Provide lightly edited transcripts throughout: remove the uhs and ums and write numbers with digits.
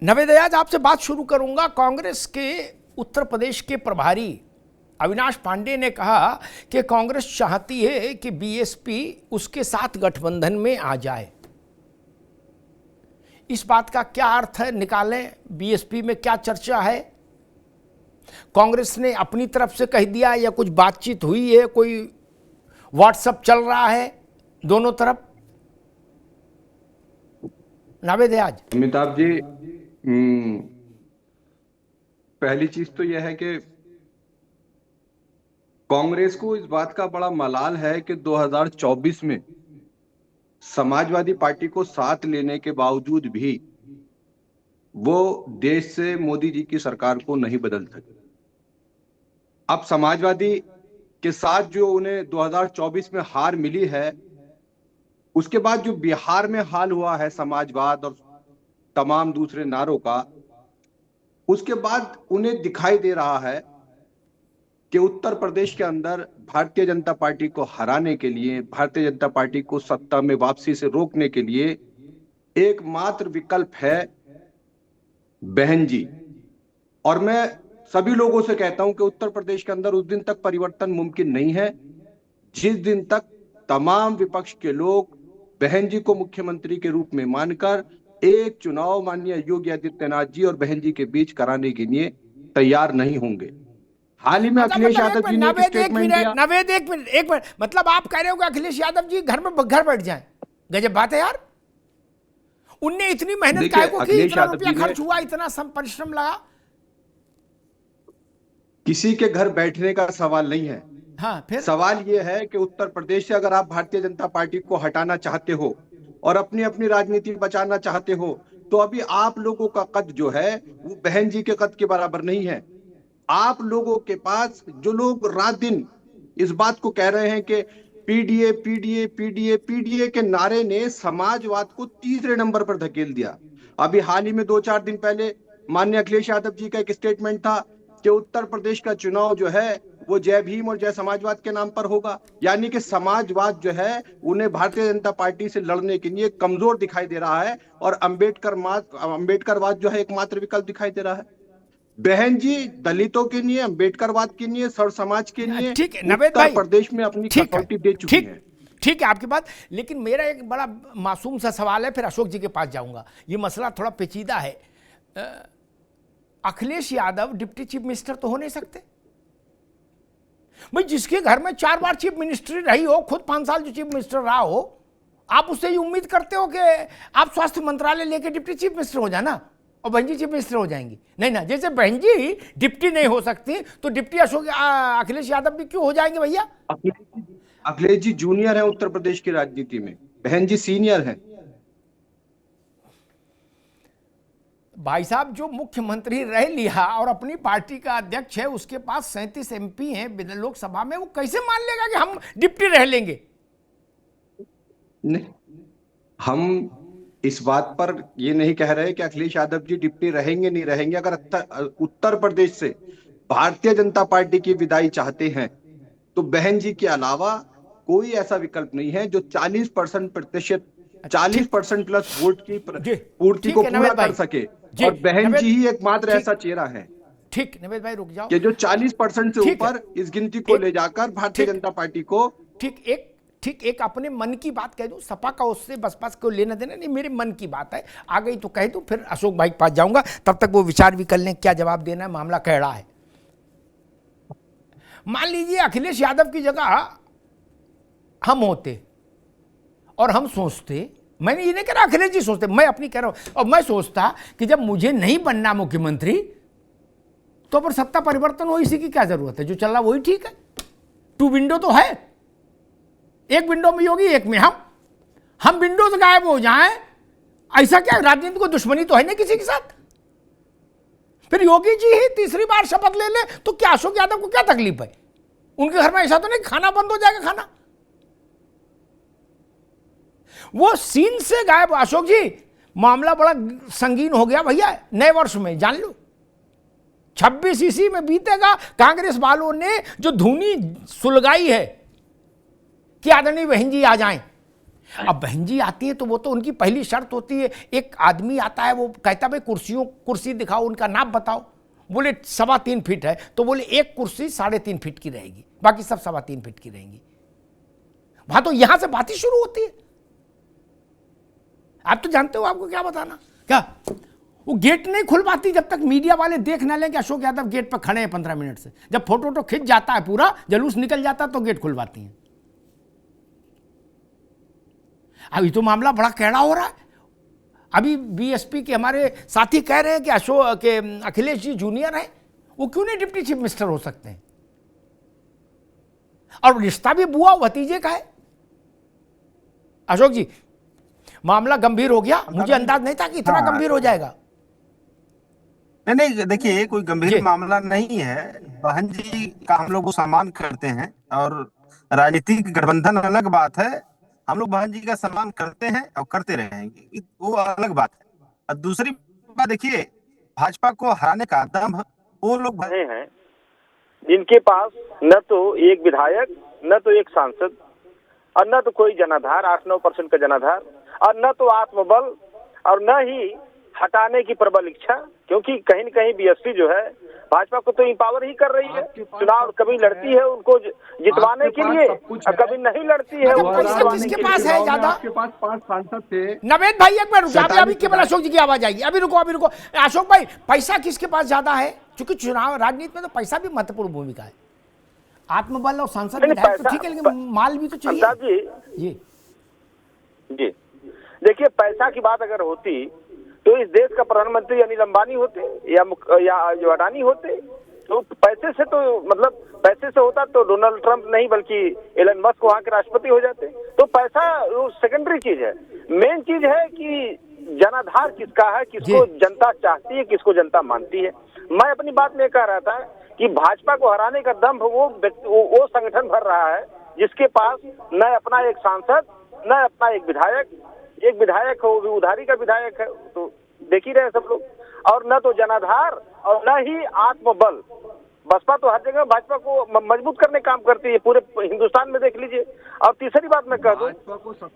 नवेद, आज आपसे बात शुरू करूंगा। कांग्रेस के उत्तर प्रदेश के प्रभारी अविनाश पांडे ने कहा कि कांग्रेस चाहती है कि बीएसपी उसके साथ गठबंधन में आ जाए। इस बात का क्या अर्थ है, निकालें। बीएसपी में क्या चर्चा है? कांग्रेस ने अपनी तरफ से कह दिया या कुछ बातचीत हुई है, कोई व्हाट्सएप चल रहा है दोनों तरफ? नावेद आज अमिताभ जी, पहली चीज तो यह है कि कांग्रेस को इस बात का बड़ा मलाल है कि 2024 में समाजवादी पार्टी को साथ लेने के बावजूद भी वो देश से मोदी जी की सरकार को नहीं बदल सके। अब समाजवादी के साथ जो उन्हें 2024 में हार मिली है, उसके बाद जो बिहार में हाल हुआ है समाजवाद और तमाम दूसरे नारों का, उसके बाद उन्हें दिखाई दे रहा है कि उत्तर प्रदेश के अंदर भारतीय जनता पार्टी को हराने के लिए, भारतीय जनता पार्टी को सत्ता में वापसी से रोकने के लिए एकमात्र विकल्प है बहन जी। और मैं सभी लोगों से कहता हूं कि उत्तर प्रदेश के अंदर उस दिन तक परिवर्तन मुमकिन नहीं है जिस दिन तक तमाम विपक्ष के लोग बहन जी को मुख्यमंत्री के रूप में मानकर एक चुनाव माननीय योगी आदित्यनाथ जी और बहन जी के बीच कराने के लिए तैयार नहीं होंगे। हाल ही में अखिलेश यादव जी ने एक स्टेटमेंट दिया। नवेद, एक मिनट, मतलब आप कह रहे हो कि अखिलेश यादव जी घर बैठ जाएं? गजब बात है यार। उनने इतनी मेहनत काहे को की, इतना रुपया खर्च हुआ, इतना परिश्रम लगा। किसी के घर बैठने का सवाल नहीं है। हाँ, फिर सवाल यह है कि उत्तर प्रदेश से अगर आप भारतीय जनता पार्टी को हटाना चाहते हो और अपनी अपनी राजनीति बचाना चाहते हो, तो अभी आप लोगों का कद जो है वो बहन जी के कद के बराबर नहीं है। आप लोगों के पास जो लोग रात दिन इस बात को कह रहे हैं कि पीडीए पीडीए पीडीए पीडीए के नारे ने समाजवाद को तीसरे नंबर पर धकेल दिया। अभी हाल ही में 2-4 दिन पहले माननीय अखिलेश यादव जी का एक स्टेटमेंट था कि उत्तर प्रदेश का चुनाव जो है वो जय भीम और जय समाजवाद के नाम पर होगा। यानी कि समाजवाद जो है उन्हें भारतीय जनता पार्टी से लड़ने के लिए कमजोर दिखाई दे रहा है और अंबेडकरवाद जो है एकमात्र विकल्प दिखाई दे रहा है। बहन जी दलितों के लिए, अंबेडकरवाद के लिए, सर समाज के लिए ठीक है नवेद भाई, उत्तर प्रदेश में अपनी कसौटी दे चुकी है। ठीक है आपकी बात, लेकिन मेरा एक बड़ा मासूम सा सवाल है, फिर अशोक जी के पास जाऊंगा। ये मसला थोड़ा पेचीदा है। Akhilesh Yadav deputy chief minister तो हो नहीं सकते भाई? जिसके घर में 4 बार चीफ मिनिस्ट्री रही हो, खुद 5 साल जो चीफ मिनिस्टर रहा हो, आप उससे ये उम्मीद करते हो कि आप स्वास्थ्य मंत्रालय लेके डिप्टी चीफ मिनिस्टर हो जाना और बहन जी चीफ मिनिस्टर हो जाएंगी? नहीं ना, जैसे बहन जी डिप्टी नहीं हो सकती तो डिप्टी अखिलेश यादव भी क्यों हो जाएंगे भैया? अखिलेश जी जूनियर है उत्तर प्रदेश की राजनीति में, बहन जी सीनियर है। भाई साहब, जो मुख्यमंत्री रह लिया और अपनी पार्टी का अध्यक्ष है, उसके पास 37 एमपी हैं लोकसभा में, वो कैसे मान लेगा कि हम डिप्टी रह लेंगे? नहीं, हम इस बात पर ये नहीं कह रहे कि अखिलेश यादव जी डिप्टी रहेंगे नहीं रहेंगे। अगर उत्तर प्रदेश से भारतीय जनता पार्टी की विदाई चाहते हैं तो बहन जी के अलावा कोई ऐसा विकल्प नहीं है जो 40% प्लस वोट की पूर्ति को पूरा कर सके, और बहन जी ही एकमात्र ऐसा चेहरा है। ठीक नवेद भाई, रुक जाओ। कि जो 40% से ऊपर इस गिनती को ले जाकर भारतीय जनता पार्टी को एक अपने मन की बात कह दूं, सपा का उससे बसपा को लेना देना नहीं, मेरे मन की बात है, आ गई तो कह दूं, फिर अशोक भाई के पास जाऊंगा। तब तक वो विचार भी कर लें क्या जवाब देना है, मामला कैड़ा है। मान लीजिए अखिलेश यादव की जगह हम होते और हम सोचते, मैंने ये नहीं कह रहा अखिलेश जी सोचते, मैं अपनी कह रहा हूं, और मैं सोचता कि जब मुझे नहीं बनना मुख्यमंत्री तो पर सत्ता परिवर्तन हो, इसी की क्या जरूरत है? जो चल रहा वही ठीक है। 2 विंडो तो है, एक विंडो में योगी, एक में हम विंडो से गायब हो जाएं, ऐसा क्या? राजनीति को दुश्मनी तो है नहीं किसी के साथ। फिर योगी जी ही तीसरी बार शपथ ले ले तो क्या अशोक यादव को क्या तकलीफ है? उनके घर में ऐसा तो नहीं खाना बंद हो जाएगा खाना? वो सीन से गायब। अशोक जी, मामला बड़ा संगीन हो गया भैया नए वर्ष में, जान लो। 26 इसी में बीतेगा। कांग्रेस वालों ने जो धुनी सुलगाई है कि आदरणीय बहन जी आ जाएं, अब बहन जी आती है तो वो तो उनकी पहली शर्त होती है, एक आदमी आता है वो कहता भाई कुर्सी दिखाओ, उनका नाप बताओ, बोले 3.25 फीट है, तो बोले एक कुर्सी 3.5 फीट की रहेगी, बाकी सब 3.25 फीट की रहेंगी। वहां तो यहां से बात ही शुरू होती है। आप तो जानते हो, आपको क्या बताना, क्या वो गेट नहीं खुलवाती जब तक मीडिया वाले देख ना लें कि अशोक यादव गेट पर खड़े हैं 15 मिनट से। जब फोटो खिंच जाता है, पूरा जलूस निकल जाता है, तो गेट खुलवाती हैं। अभी तो मामला बड़ा कैड़ा हो रहा है। अभी बीएसपी के हमारे साथी कह रहे हैं कि अशोक के अखिलेश जी जूनियर हैं, वो क्यों नहीं डिप्टी चीफ मिनिस्टर हो सकते हैं? और रिश्ता भी बुआ भतीजे का है। अशोक जी, मामला गंभीर हो गया, मुझे अंदाज नहीं था कि इतना गंभीर हो जाएगा। नहीं, देखिए कोई गंभीर मामला नहीं है। बहन जी का हम लोग वो सम्मान करते हैं, और राजनीतिक गठबंधन अलग बात है। हम लोग बहन जी का सम्मान करते हैं और करते रहेंगे, वो अलग बात है। और दूसरी बात देखिए, भाजपा को हराने का दम वो लोग भरे हैं जिनके पास न तो एक विधायक, न तो एक सांसद, और न तो कोई जनाधार, 8-9% का जनाधार, और न तो आत्मबल, और न ही हटाने की प्रबल इच्छा। क्योंकि कहीं न कहीं बीएसपी जो है भाजपा को तो इंपावर ही कर रही है। चुनाव कभी लड़ती है उनको जितवाने के लिए, कभी नहीं लड़ती है उनको जितवाने के लिए। पास है ज्यादा, आपके पास 5 सांसद थे। नवेद भाई एक बार रुको, अभी केवल अशोक जी की आवाज आएगी। अभी रुको अशोक भाई, पैसा किसके पास ज्यादा है? क्योंकि चुनाव राजनीति में तो पैसा भी महत्वपूर्ण भूमिका है। आत्मबल और सांसद विधायक तो ठीक है, लेकिन माल भी तो चाहिए। जी देखिए, पैसा की बात अगर होती तो इस देश का प्रधानमंत्री अनिल अंबानी होते या अडानी होते। तो पैसे से तो मतलब पैसे से होता तो डोनाल्ड ट्रंप नहीं बल्कि एलन मस्क वहां के राष्ट्रपति हो जाते। तो पैसा सेकेंडरी चीज है। मेन चीज है कि जनाधार किसका है, किसको जनता चाहती है, किसको जनता मानती है। मैं अपनी बात में कह रहा था कि भाजपा को हराने का दम्भ वो संगठन भर रहा है जिसके पास न अपना एक सांसद, न अपना एक विधायक हो, वो भी उधारी का विधायक है, तो देख ही रहे हैं सब लोग, और न तो जनाधार और न ही आत्मबल। बसपा तो हर जगह भाजपा को मजबूत करने काम करती है, पूरे हिंदुस्तान में देख लीजिए। और तीसरी बात मैं कह दूं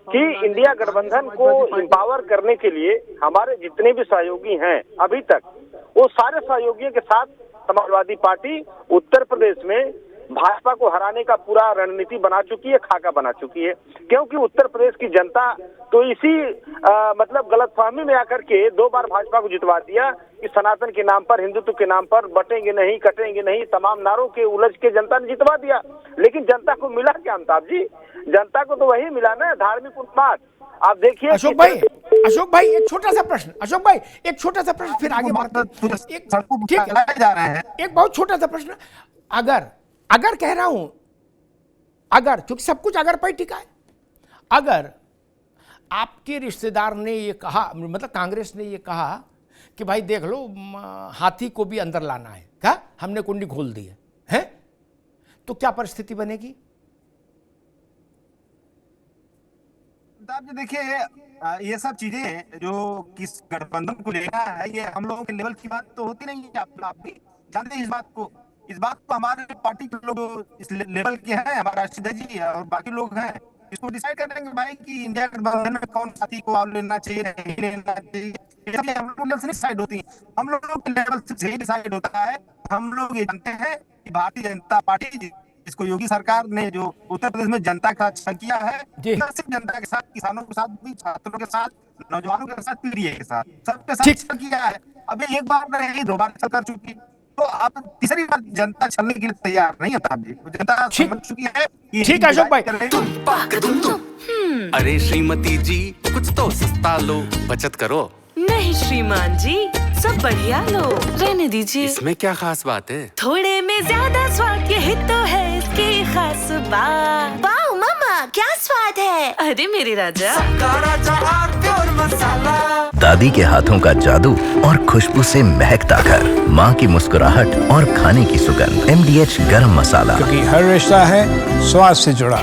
कि इंडिया गठबंधन को इंपावर करने के लिए हमारे जितने भी सहयोगी हैं अभी तक, वो सारे सहयोगियों के साथ समाजवादी पार्टी उत्तर प्रदेश में भाजपा को हराने का पूरा रणनीति बना चुकी है, खाका बना चुकी है। क्योंकि उत्तर प्रदेश की जनता तो इसी मतलब गलतफहमी में आकर के 2 बार भाजपा को जितवा दिया कि सनातन के नाम पर, हिंदुत्व के नाम पर बटेंगे नहीं, कटेंगे नहीं, तमाम नारों के उलझ के जनता ने जितवा दिया। लेकिन जनता को मिला क्या अमिताभ जी? जनता को तो वही मिला ना, धार्मिक उन्माद। आप देखिए अशोक भाई एक छोटा सा प्रश्न, अशोक भाई एक छोटा सा प्रश्न, फिर आगे बढ़ते हैं। एक बहुत छोटा सा प्रश्न, अगर कह रहा हूं, अगर, क्योंकि सब कुछ अगर पर टिका है, अगर आपके रिश्तेदार ने ये कहा, मतलब कांग्रेस ने ये कहा कि भाई देख लो हाथी को भी अंदर लाना है, क्या हमने कुंडी खोल दी है, तो क्या परिस्थिति बनेगी? देखिए, ये सब चीजें जो किस गठबंधन को लेना है, ये हम लोगों के लेवल की बात तो होती नहीं है। आप भी जानते हैं इस बात को हमारे पार्टी के लोग इस लेवल के हैं, हमारा राष्ट्रीय जी और बाकी लोग हैं, इसको डिसाइड करेंगे भाई कि इंडिया गठबंधन में कौन साथी को लेना चाहिए, नहीं लेना चाहिए। ये हम लोग से डिसाइड होती है, हम लोगों के लेवल से ही डिसाइड होता है। हम लोग ये जानते हैं कि भारतीय जनता पार्टी, इसको योगी सरकार ने जो उत्तर प्रदेश में जनता का अच्छा किया है, सिर्फ जनता के साथ, किसानों के साथ भी, छात्रों के साथ, नौजवानों के साथ, पीढ़ी के साथ, सबके साथ किया है। अभी एक बार नहीं 2 बार चल कर चुकी, तो आप तीसरी बार जनता चलने के लिए तैयार नहीं होता। जनता समझ चुकी है। ठीक है अशोक भाई। अरे श्रीमती जी, कुछ तो सस्ता लो, बचत करो। नहीं श्रीमान जी, सब बढ़िया लो, रहने दीजिए। इसमें क्या खास बात है? थोड़े में ज्यादा स्वाद, यही तो है इसकी खास बात। वाओ मामा, क्या स्वाद है? अरे मेरे राजा, प्योर मसाला। दादी के हाथों का जादू और खुशबू से महकता घर, माँ की मुस्कुराहट और खाने की सुगंध। MDH गरम मसाला, क्योंकि हर रिश्ता है स्वाद से जुड़ा।